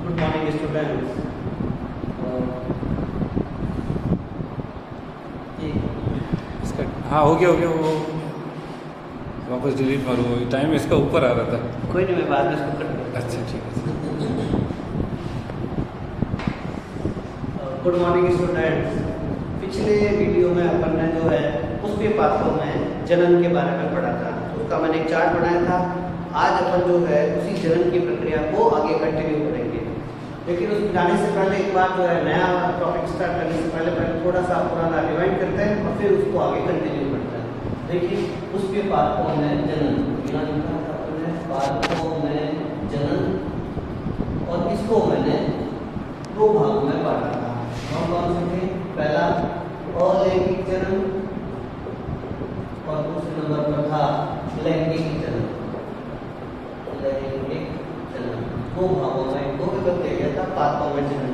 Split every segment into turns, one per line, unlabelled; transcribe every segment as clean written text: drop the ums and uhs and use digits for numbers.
Good morning students.
इसका हाँ हो गया वो वापस डिलीट मारूँ, टाइम इसका ऊपर आ रहा था।
कोई नहीं, मैं बाद में इसको कर दूँगा।
अच्छा ठीक है।
Good morning students. पिछले वीडियो में अपन ने जो है पुष्पीय पात्रों में जनन के बारे में पढ़ा था, उसका मैंने एक चार्ट बनाया था। आज अपन जो है उसी जनन की प्रक्रिया को आगे कंटिन्यू करेंगे, लेकिन उस जाने से पहले एक बार जो है नया टॉपिक स्टार्ट करने से पहले थोड़ा सा पुराना रिवाइंड करते हैं और फिर उसको आगे कंटिन्यू करते हैं। देखिए, पुष्पीय पात्रों में जनन, बिना लिखा था अपने पात्रों में जनन, और इसको मैंने दो भागों में बांटा था। कौन से थे? पहला अलैंगिक जनन और दूसरे नंबर पर था लैंगिक जनन। लैंगिक जनन दो भागों में दो विभक्त किया गया था पात्रों में जनन।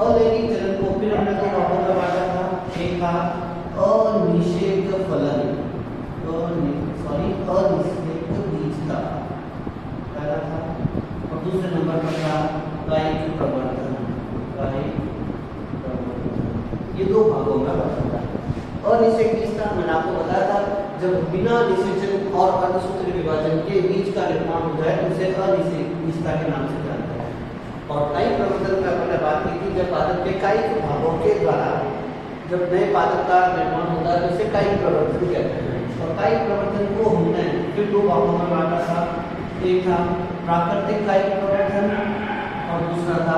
अलैंगिक जनन को फिर हमने दो भागों में बांटा था। एक था अनिषेक फलन, अनिषेक बीजता पहला था, और दूसरे नंबर पर था कायिक प्रवर्धन। ये दो भागों में बांटा था। अनिषेक बीजता मैंने आपको बताया था, जब बिना निषेचन और अर्धसूत्री विभाजन के बीज का निर्माण हो जाए तो उसे अनिषेक बीजता के नाम से जानते हैं। और कायिक प्रवर्धन का मैंने बात की थी, जब पादप के कायिक भागों के द्वारा जब नए पादप का निर्माण होता है तो इसे कायिक प्रवर्धन कहते हैं। और कायिक प्रवर्धन को हमने फिर दो भागों में बांटा था। एक था प्राकृतिक कायिक प्रवर्धन और दूसरा था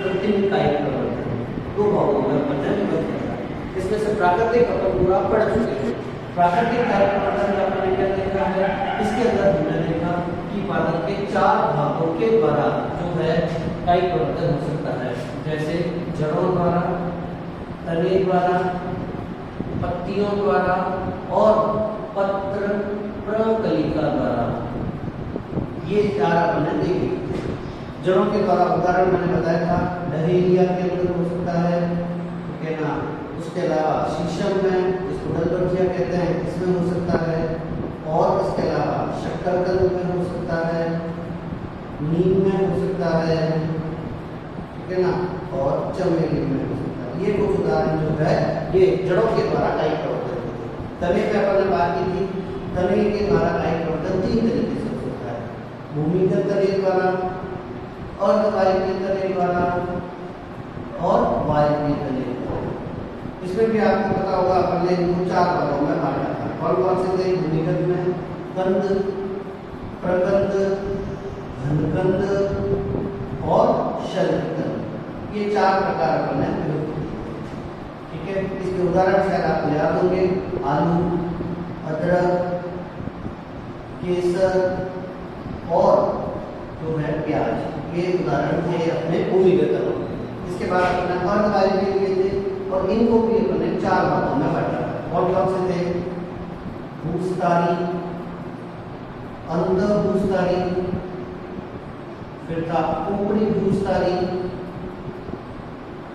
कृत्रिम कायिक प्रवर्धन। दो भागों में हमने विभक्त किया था। इसमें से प्राकृतिक अपन पूरा पढ़ चुके हैं। प्राकृतिक कायिक प्रवर्धन का हमने क्या देखा है? इसके अंदर हमने देखा कि पादप के चार भागों के द्वारा जो है कायिक प्रवर्धन हो सकता है, जैसे जड़ों द्वारा, तने द्वारा, पत्तियों द्वारा और पत्र प्रकलिका द्वारा। ये चार हमने देखे। जड़ों के द्वारा उदाहरण मैंने बताया था, डहेलिया के अंदर हो सकता है, ठीक है ना। उसके अलावा शीशम में, जिसको डलबर्जिया कहते हैं, इसमें हो सकता है। और इसके अलावा शक्करकंद में हो सकता है, नीम में हो सकता है, ठीक है ना, और चमेली में हो सकता है। ये कुछ उदाहरण जो है ये जड़ों के द्वारा कायिक प्रवर्धन होते हैं। तने पे अपन ने बात की थी, तने के द्वारा कायिक प्रवर्धन तीन तरीके से हो सकता है। भूमिगत तने द्वारा, अर्धवायवीय तने द्वारा और वायवीय तने द्वारा। इसमें भी आपको पता होगा अपन ने इनको चार भागों में बांटा था। कौन कौन से थे? भूमिगत में कंद, प्रकंद, घनकंद और शल्ककंद। ये चार प्रकार अपन ने विभक्त किए, ठीक है। इसके उदाहरण शायद आप याद होंगे, आलू, अदरक, केसर और जो है प्याज। ये उदाहरण थे अपने भूमिगत तनों के। इसके बाद अपने अर्धवायवीय लिए थे और इनको भी अपने चार भागों में बांटा था। कौन कौन से थे? भूस्तारी, अंधभूस्तारी, फिर था ऊपरी भूस्तारी,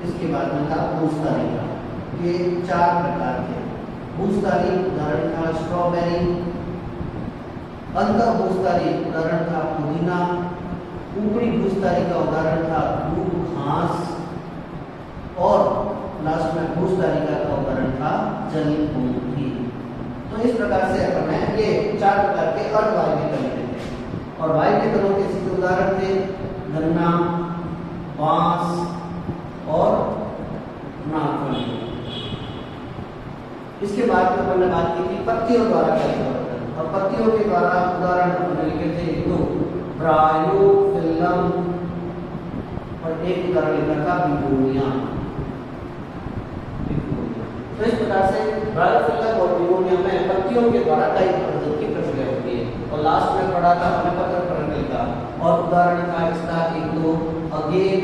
इसके बाद में था भूस्तारी का। ये चार प्रकार थे। भूस्तारी उदाहरण था स्ट्रॉबेरी, अंधभूस्तारी उदाहरण था पुदीना, ऊपरी भूस्तारी का उदाहरण था दूब घास, और लास्ट में भूस्तारी का उदाहरण था जलकुंभी। तो इस प्रकार से अपन ने ये चार प्रकार के अर्धवायवीय तने थे। और वायवीय तनों के सीधे उदाहरण थे गन्ना, बांस और नाखून। इसके बाद में अपन ने बात की थी पत्तियों द्वारा कायिक प्रवर्धन, और पत्तियों के द्वारा उदाहरण हमने लिखे थे दो, ब्रायोफिलम और एक उदाहरण लिखा था बिगोनिया। तो इस प्रकार से ब्रायोफिलम और बिगोनिया में पत्तियों के द्वारा कायिक प्रवर्धन की प्रक्रिया होती है। और लास्ट में पढ़ा था हमने पत्र प्रकलिका, और उदाहरण था इसका एक दो अगेट,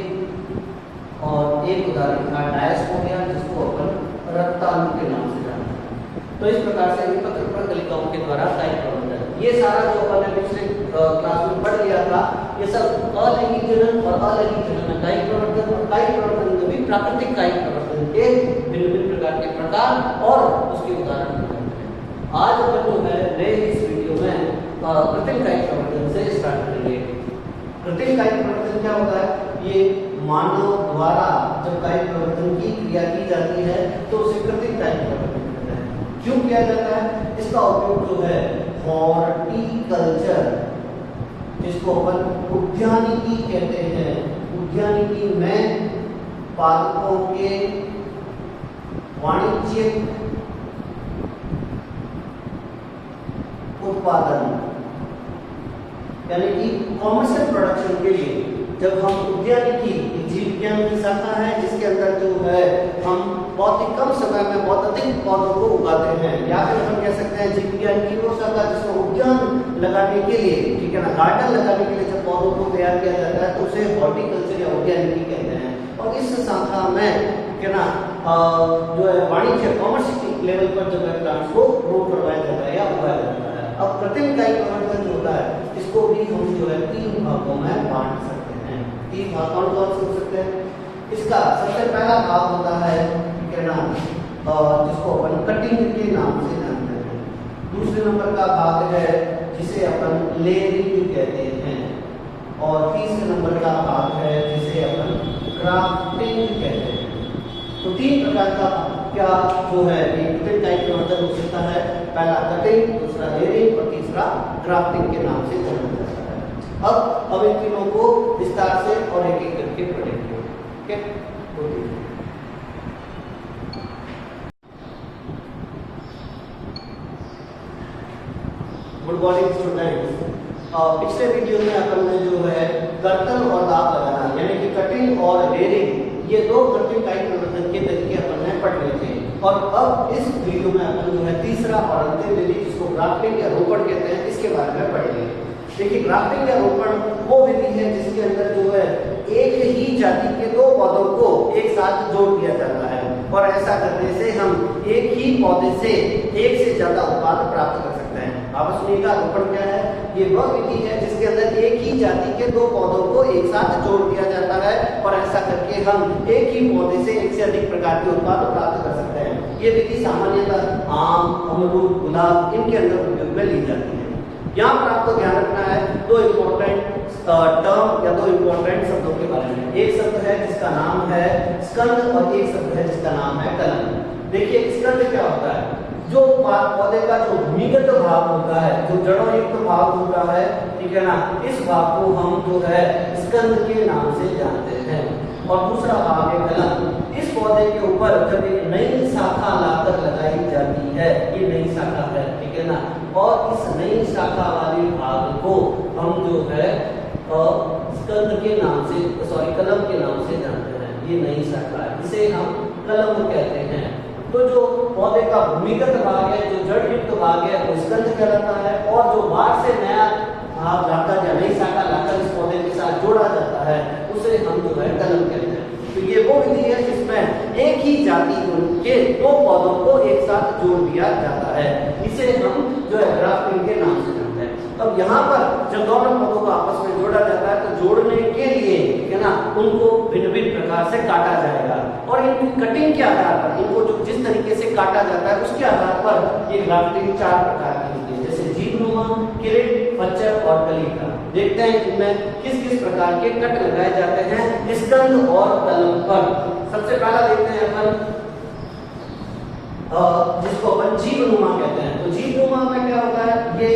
और एक उदाहरण था डायस्पोरिया, जिसको अपन रक्ताणु के नाम से जानते हैं। तो इस प्रकार से पत्र प्रकलिकाओं के द्वारा कायिक प्रवर्धन, ये सारा जो अपन ने पिछले क्लास में पढ़ लिया था, ये सब अलैंगिक जनन और अलैंगिक जनन में कायिक प्रवर्धन, और कायिक प्रवर्धन में भी प्राकृतिक कायिक प्रवर्धन के भिन्न भिन्न प्रकार के प्रकार और उसके उदाहरण बताते हैं। आज अपन जो है नए इस वीडियो में कृत्रिम कायिक प्रवर्धन से स्टार्ट करेंगे। कृत्रिम कायिक परिवर्तन क्या होता है? ये मानव द्वारा जब कायिक परिवर्तन की क्रिया की जाती है तो उसे कृत्रिम कायिक परिवर्तन कहते हैं। क्यों किया जाता है? इसका उपयोग जो है हॉर्टिकल्चर, जिसको अपन उद्यानिकी कहते हैं, उद्यानिकी में पादपों के वाणिज्यिक उत्पादन यानी कि कॉमर्शियल प्रोडक्शन के लिए जब हम उद्यानिकी, जीव विज्ञान की शाखा है जिसके अंदर जो है हम बहुत ही कम समय में बहुत अधिक पौधों को उगाते हैं, या फिर हम कह सकते हैं जीव विज्ञान की वो शाखा जिसमें उद्यान लगाने के लिए, ठीक है ना, गार्डन लगाने के लिए जब पौधों को तैयार किया जाता है तो उसे हॉर्टिकल्चर या उद्यानिकी कहते हैं। और इस शाखा में ठीक है ना जो है वाणिज्य कॉमर्शियल लेवल पर जो है प्लांट्स को ग्रो करवाया जाता है या उगाया जाता है। अब कृत्रिम कायिक परिवर्तन जो होता है इसको भी हम जो है 3 भागों में बांट सकते हैं। 3 भाग कौन कौन से हो सकते हैं? इसका सबसे पहला भाग होता है ठीक है ना जिसको अपन कटिंग के नाम से जानते हैं। दूसरे नंबर का भाग है जिसे अपन लेयरिंग कहते हैं, और तीसरे नंबर का भाग है जिसे अपन ग्राफ्टिंग कहते हैं। तो 3 प्रकार का क्या जो है ये कृत्रिम कायिक परिवर्तन हो सकता है। पहला कटिंग, दूसरा लेयरिंग और तीसरा ग्राफ्टिंग के नाम से जाना जाता है। अब हम इन तीनों को विस्तार से और एक एक करके पढ़ेंगे। ठीक है, गुड मॉर्निंग स्टूडेंट्स। पिछले वीडियो में अपन ने जो है कर्तन और दाब लगाना यानी कि कटिंग और लेयरिंग ये 2 कृत्रिम कायिक परिवर्तन के तरीके अपन ने पढ़ लिए थे, और अब इस वीडियो में अपन जो है तीसरा और अंतिम विधि जिसको ग्राफ्टिंग या रोपण कहते हैं इसके बारे में पढ़ेंगे। देखिए ग्राफ्टिंग या रोपण वो विधि है जिसके अंदर जो है एक ही जाति के 2 पौधों को एक साथ जोड़ दिया जाता है, और ऐसा करने से हम एक ही पौधे से एक से ज्यादा उत्पाद प्राप्त कर सकते हैं। आप सुनिएगा, रोपण क्या है? ये वह विधि है जिसके अंदर एक ही जाति के 2 पौधों को एक साथ जोड़ दिया जाता है, और ऐसा करके हम एक ही पौधे से एक से अधिक प्रकार के उत्पाद प्राप्त कर सकते हैं। ये विधि सामान्यतः आम, अमरूद, गुलाब इनके अंदर उपयोग में ली जाती है। यहाँ पर आपको ध्यान रखना है 2 इम्पोर्टेंट टर्म या 2 इम्पोर्टेंट शब्दों के बारे में। एक शब्द है जिसका नाम है स्कंद और एक शब्द है जिसका नाम है कलम। देखिए स्कंद क्या होता है? जो पौधे का जो भूमिगत भाग होता है, जो जड़ों युक्त भाग होता है, ठीक है ना, इस भाग को हम जो है स्कंद के नाम से जानते हैं। और दूसरा भाग है कलम। इस पौधे के ऊपर जब एक नई शाखा लाकर लगाई जाती है, ये नई शाखा है, ठीक है ना, और इस नई शाखा वाले भाग को हम जो है स्कंद के नाम से कलम के नाम से जानते हैं। ये नई शाखा है, इसे हम कलम कहते हैं। तो जो पौधे का भूमिगत भाग है, जो जड़ युक्त भाग है, वो स्कंद कहलाता है, और जो बाहर से नया भाग लाकर या नई शाखा लाकर इस पौधे के साथ जोड़ा जाता है उसे हम जो है कलम कहते हैं। तो ये वो विधि है जिसमें एक ही जाति के 2 पौधों को एक साथ जोड़ दिया जाता है, इसे हम जो है ग्राफ्टिंग के नाम से जानते हैं। अब यहाँ पर जब दोनों पौधों को आपस में जोड़ा जाता है तो जोड़ने के लिए ठीक है ना उनको भिन्न-भिन्न प्रकार से काटा जाएगा, और इनकी कटिंग के आधार पर इनको जो जिस तरीके से काटा जाता है उसके आधार पर ये ग्राफ्टिंग 4 प्रकार की होती है, जैसे जीवनुमा, किरीट, फच्चर और कलिका। देखते हैं इनमें किस किस प्रकार के कट लगाए जाते हैं स्कंद और कलम पर। सबसे पहला देखते हैं अपन जिसको अपन जीवनुमा कहते हैं। तो जीवनुमा में क्या होता है? ये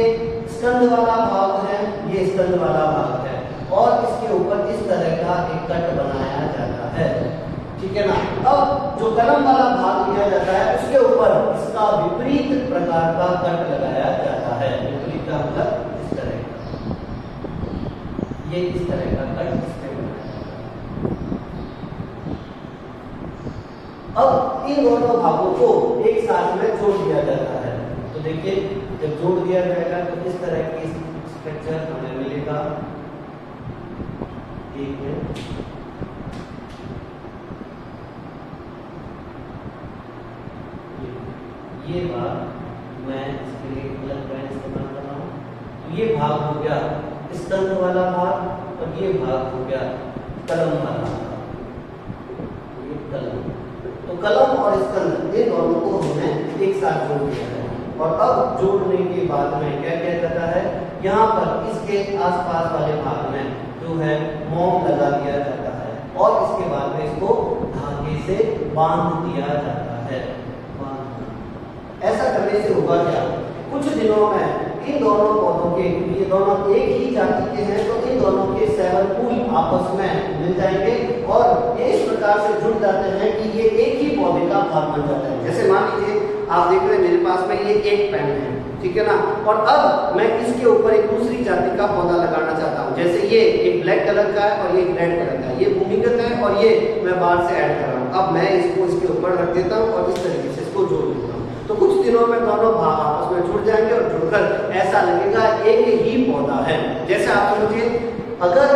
स्कंद वाला भाग है, ये स्कंद वाला भाग है, और इसके ऊपर इस तरह का एक कट बनाया जाता है, ठीक है ना। अब जो कलम वाला भाग लिया जाता है उसके ऊपर इसका विपरीत प्रकार का कट लगाया जाता है। विपरीत का मतलब इस तरह का, ये इस तरह का कट इस पे बनाया जाता है। अब इन दोनों भागों को एक साथ में जोड़ दिया जाता है। तो देखिए जब जोड़ दिया जाएगा तो इस तरह की स्ट्रक्चर हमें मिलेगा। ठीक है, ये भाग मैं इसके लिए कलर पेन इस्तेमाल कर रहा हूँ। ये भाग हो गया स्कंद वाला भाग, और ये भाग हो गया कलम वाला भाग। ये कलम, तो कलम और स्कंद ये दोनों को हमने एक साथ जोड़ दिया है। और अब जोड़ने के बाद में क्या किया जाता है? यहाँ पर इसके आसपास वाले भाग में तो जो है मोम लगा दिया जाता है और इसके बाद में इसको धागे से बांध दिया जाता है। ऐसा करने से होगा क्या, कुछ दिनों में इन दोनों पौधों के, ये दोनों एक ही जाति के हैं, तो इन दोनों के सेवन फूल आपस में मिल जाएंगे और ये इस प्रकार से जुड़ जाते हैं कि ये एक ही पौधे का भाग बन जाता है। जैसे मान लीजिए आप देख रहे हैं मेरे पास में ये एक पेन है, ठीक है ना, और अब मैं इसके ऊपर एक दूसरी जाति का पौधा लगाना चाहता हूँ। जैसे ये एक ब्लैक कलर का है और ये एक रेड कलर का है, ये भूमिगत है और ये मैं बाहर से ऐड कर रहा हूँ। अब मैं इसको इसके ऊपर रख देता हूँ और इस तरीके से इसको जोड़ देता हूँ, तो कुछ दिनों में दोनों भाग आपस में जुड़ जाएंगे और जुड़कर ऐसा लगेगा एक ही पौधा है। जैसे आप समझिए, अगर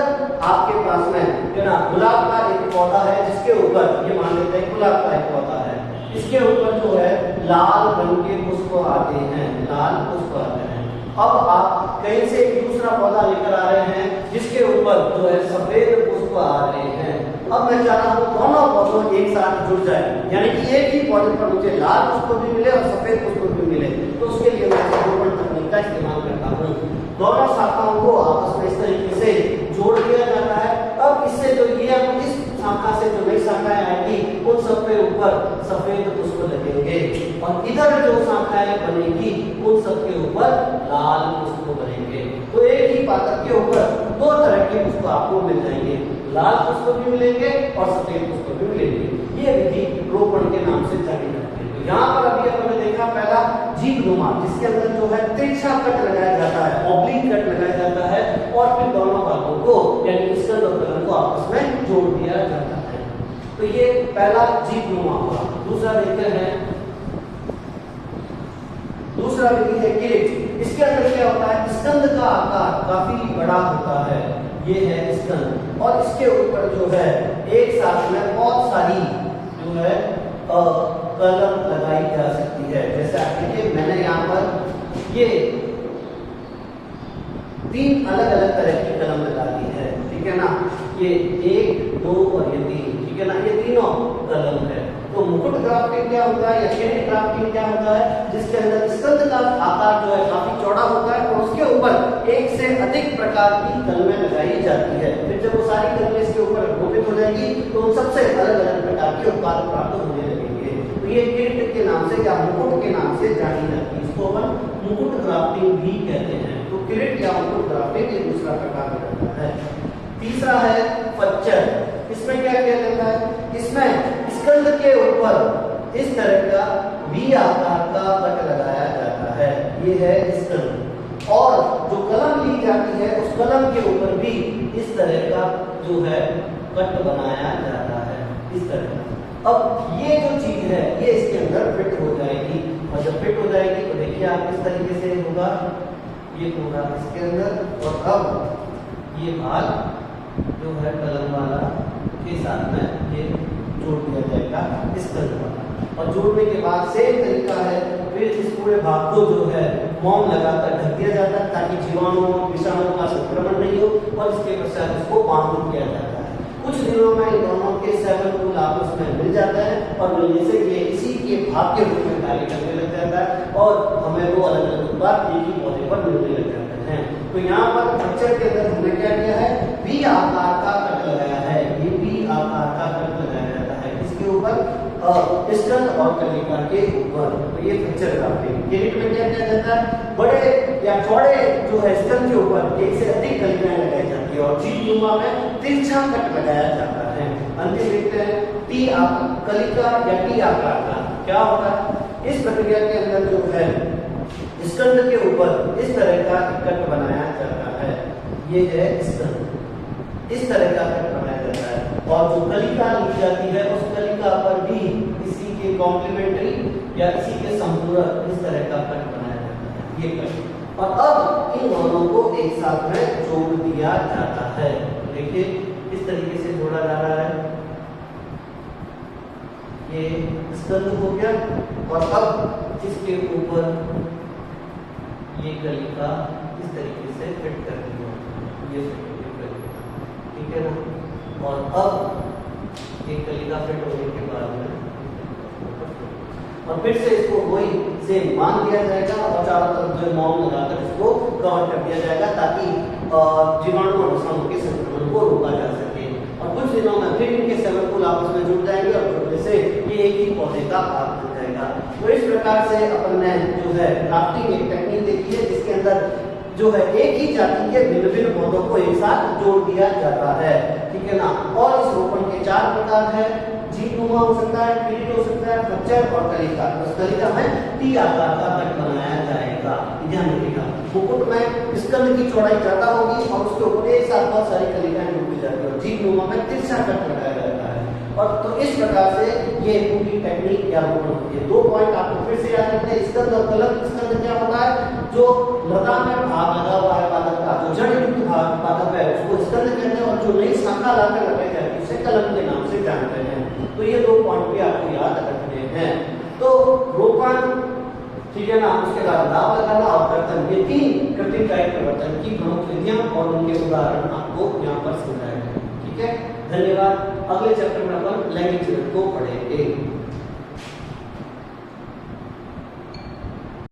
आपके पास में है ना गुलाब का एक पौधा है जिसके ऊपर, ये मान लेते हैं गुलाब का एक पौधा है, इसके ऊपर जो है लाल रंग के पुष्प आते हैं, लाल पुष्प आते हैं। अब आप कहीं से एक दूसरा पौधा लेकर आ रहे हैं जिसके ऊपर जो है सफेद पुष्प आ रहे हैं। अब मैं चाह रहा हूँ दोनों पौधों एक साथ जुड़ जाए, यानी कि एक ही पौधे पर मुझे लाल पुष्प भी मिले और सफेद पुष्प भी मिले, तो उसके लिए मैं रोपण तकनीक का इस्तेमाल करता हूँ। दोनों शाखाओं को आपस में इस तरीके से जोड़ दिया जाता है। अब इससे जो ये इस शाखा से जो नई शाखाएं आएगी उन सब पे ऊपर सफेद पुष्प लगेंगे और इधर जो शाखाएं बनेगी उन सब के ऊपर लाल पुष्प बनेंगे। तो एक ही पातक के ऊपर दो तरह के पुष्प आपको मिल जाएंगे, लाल पुष्प भी मिलेंगे और सफेद पुष्प भी मिलेंगे। ये विधि रोपण के नाम से जानी जाती है। यहाँ पर अभी हमने देखा पहला जीवनुमा, जिसके अंदर जो है तिरछा कट लगाया जाता है, ऑब्लिक कट लगाया जाता है और फिर दोनों भागों को यानी स्कंद और कलम को आपस में जोड़ दिया जाता है। तो ये पहला जीवनुमा हुआ। दूसरा देखते हैं, दूसरा विधि है किरीट। इसके अंदर क्या होता है, स्कंद का आकार काफी बड़ा होता है, ये है स्कंद, और इसके ऊपर जो है एक साथ में बहुत सारी जो है कलम लगाई जा सकती है। जैसे आप देखिए मैंने यहाँ पर ये 3 अलग अलग तरह की कलम लगा दी है, ठीक है ना, ये 1, 2 और ये 3, ठीक है ना, ये तीनों कलम है। तो मुकुट ग्राफ्टिंग क्या होता है या किरीट ग्राफ्टिंग क्या होता है, जिसके अंदर स्कंद का आकार जो है काफी चौड़ा होता है और उसके ऊपर एक से अधिक प्रकार की कलमें लगाई जाती है। फिर जब वो सारी कलमें इसके ऊपर रोपित हो जाएगी तो उन सबसे अलग अलग प्रकार के उत्पाद प्राप्त होने लगेंगे। तो ये किरीट के नाम से या मुकुट के नाम से जानी जाती है, इसको अपन मुकुट ग्राफ्टिंग भी कहते हैं। तो किरीट या मुकुट ग्राफ्टिंग ये दूसरा प्रकार होता है। तीसरा है फच्चर। इसमें क्या किया जाता है, इसमें स्कंद के ऊपर इस तरह का वी आकार का कट लगाया जाता है, ये है स्कंद, और जो कलम ली जाती है उस कलम के ऊपर भी इस तरह का जो है कट बनाया जाता है, इस तरह का। अब ये जो चीज है ये इसके अंदर फिट हो जाएगी, और जब फिट हो जाएगी तो देखिए आप किस तरीके से होगा, ये पूरा इसके अंदर, और अब ये भाग जो है कलम वाला के साथ में ये जोड़ दिया जाएगा इस कलम वाला, और जोड़ने के बाद सेम तरीका है, फिर इस पूरे भाग को जो है मोम लगाकर ढक दिया जाता है ताकि जीवाणुओं विषाणुओं का संक्रमण नहीं हो, और इसके पश्चात इसको बांध दिया जाता है। कुछ दिनों में इन दोनों के सेवन फूल आपस में मिल जाता है और मिलने से ये इसी के भाग के रूप में कार्य करने लग जाता है और हमें वो अलग अलग उत्पाद एक ही पौधे पर मिलने लग जाते हैं। तो यहाँ पर फच्चर के अंदर हमने क्या किया है, वी आकार का कट लगाया है, ये वी आकार का कट लगाया जाता है, इसके ऊपर स्कंद और कलिका के ऊपर। तो ये फच्चर ग्राफ्टिंग। किरीट में क्या किया जाता है, बड़े या चौड़े जो है स्कंद के ऊपर एक से अधिक कलिकाएं लगाई जाती है, और जीवनुमा में तिरछा कट लगाया जाता है। अंतिम देखते हैं टी कलिका या टी आकार का क्या होता है। इस प्रक्रिया के अंदर जो है स्कंद के ऊपर इस तरह का कट बनाया जाता है, ये है स्कंद, इस तरह का कट बनाया जाता है, और जो कलिका ली जाती है उस कलिका पर भी इसी के कॉम्प्लीमेंट्री या इसी के संपूरक इस तरह का कट बनाया जाता है, ये कट। और अब इन दोनों को एक साथ में जोड़ दिया जाता है। देखिए इस तरीके से जोड़ा जा रहा है, ये स्कंद हो गया, और अब इसके ऊपर ये कलिका इस तरीके से फिट कर दी, ये ठीक है ना। और अब ये कलिका फिट होने के बाद में और फिर से इसको वही से बांध दिया जाएगा और चारों तरफ जो मोम लगाकर इसको कवर कर दिया जाएगा ताकि जीवाणु और विषाणु के संक्रमण को रोका जा सके। और कुछ दिनों में फिर इनके 7 फूल आपस में जुड़ जाएंगे और जुड़ने से ये एक ही पौधे का भाग बन जाएगा। तो इस प्रकार से अपन ने जो है ग्राफ्टिंग एक टेक्निक देखी है जिसके अंदर जो है एक ही जाति के भिन्न भिन्न पौधों को एक साथ जोड़ दिया जाता है, ठीक है ना। और इस रोपण के 4 प्रकार है, जीवनुमा हो सकता है, पीड़ित हो सकता है, खच्चर और कलिका। उस कलिका में टी आकार का कट बनाया जाएगा, ध्यान रखिएगा। मुकुट में स्कंद की चौड़ाई ज्यादा होगी और उसके ऊपर एक साथ बहुत सारी कलिकाएं जुड़ जाती है और जीवनुमा में तिरछा कट लगाया जाता है। और तो इस प्रकार से ये पूरी टेक्निक या रोपण होती है। 2 पॉइंट आपको फिर से याद रखते हैं, स्कंद और कलम। स्कंद क्या होता है, जो लता में भाग लगा हुआ है पादप का, जो जड़ युक्त भाग पादप है उसको स्कंद कहते हैं, और जो नई शाखा लाकर लगाई जाती है उसे कलम के नाम से जानते हैं। तो ये 2 पॉइंट भी आपको याद रखने हैं। तो रोपण, ठीक है ना, उसके बाद दाव लगाना और कर्तन, ये 3 कृत्रिम कायिक प्रवर्तन की प्रमुख विधियां और उनके उदाहरण आपको यहाँ पर समझाए गए, ठीक है। धन्यवाद। अगले चैप्टर में अपन लैंगिक जीवन को पढ़ेंगे।